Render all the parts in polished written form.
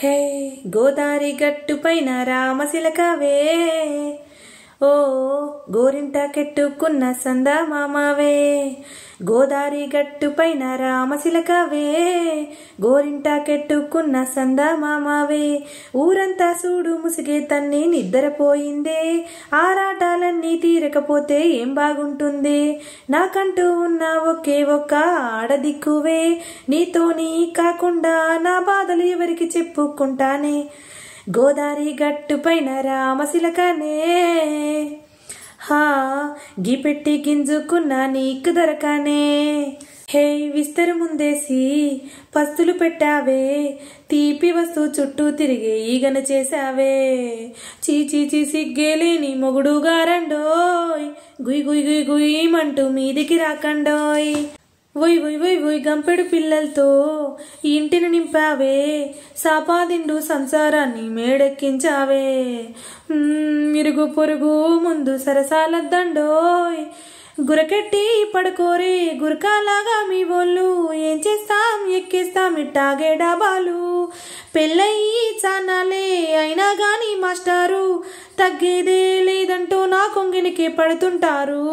హే గోదారి గట్టు పైన రామశిలకవే ఓ గోరింట కెట్టుకున్న సందమామవే గోదారి గట్టు పైన రామశిలకవే గోరింట కెట్టుకున్న సందమామవే ఊరంతా చూడు ముసిగే తన్ని నిద్రపోయిందే ఆరాటాలన్నీ తీరకపోతే ఏం బాగుంటుంది నాకంటూ ఉన్న ఒకే ఒక్క ఆడదిక్కువే నీతోని కాకుండా నా బాధలు ఎవరికి చెప్పుకుంటానే గోదారి గట్టు పైన రామశిలకనే హా గిపెట్టి గింజుకున్న నీకు దొరకనే హే విస్తరు ముందేసి పస్తులు పెట్టావే తీపి వస్తూ చుట్టూ తిరిగే ఈగను చేసావే చీచీ సిగ్గేలేని మొగుడు గారండోయ్ గుయ్ గుయ్ గుయ్ గుయ్యమంటూ మీదికి రాకండోయ్ వొయ్ గంపెడు పిల్లలతో ఇంటిని నింపావే సాపాదిండు సంసారాన్ని మేడెక్కించావే మిరుగు పొరుగు ముందు సరసాలద్దండోయ్ గురకెట్టి పడుకోరే గురకాలాగా మీ బోళ్ళు ఏం చేస్తాం ఎక్కేస్తాం ఇట్టాగే డాబాలు పెళ్ళయి చానాలే అయినా గాని మాస్టారు తగ్గేదే లేదంటూ నా కొంగిలికే పడుతుంటారు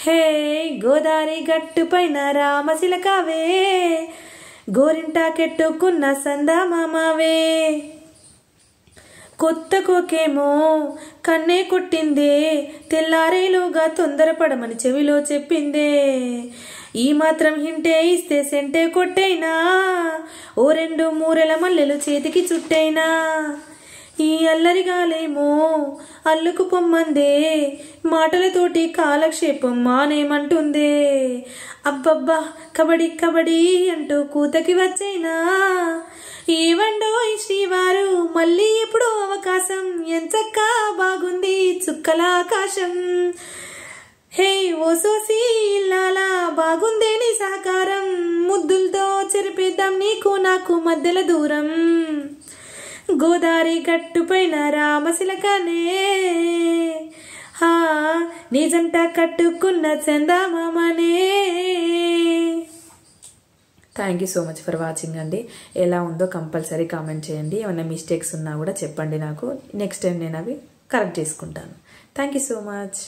హే గోదారి గట్టు పైన రామశిలకవే గోరింట కెట్టుకున్న సందమామవే కొత్త కోకేమో కన్నే కొట్టిందే తెల్లారేలోగా తొందరపడమని చెవిలో చెప్పిందే ఈ మాత్రం హింటే ఇస్తే సెంటే కొట్టైనా ఓ 2 మూరెల మల్లెలు చేతికి చుట్టైనా ఈ అల్లరిగాలేమో అల్లుకు పొమ్మందే మాటలతోటి కాలక్షేపం మానేమంటుందే అబ్బబ్బా కబడ్డీ కబడ్డీ అంటూ కూతకి వచ్చైనా ఏవండో ఈ శ్రీవారు మళ్ళీ ఎప్పుడో అవకాశం ఎంచక్క బాగుంది చుక్కల ఆకాశం హే ఓ సోసి ఇల్లాలా బాగుందే నీ సహకారం ముద్దులతో చెరిపేద్దాం నీకు నాకు మధ్యల దూరం గోదారి గట్టు పైన రామశిలకనే హా నిజంట కట్టుకున్న చందమామనే. Thank you so much for watching అండి. ఎలా ఉందో కంపల్సరీ కామెంట్ చేయండి. ఏమైనా మిస్టేక్స్ ఉన్నా కూడా చెప్పండి నాకు. నెక్స్ట్ టైం నేను అవి కరెక్ట్ చేసుకుంటాను. Thank you so much.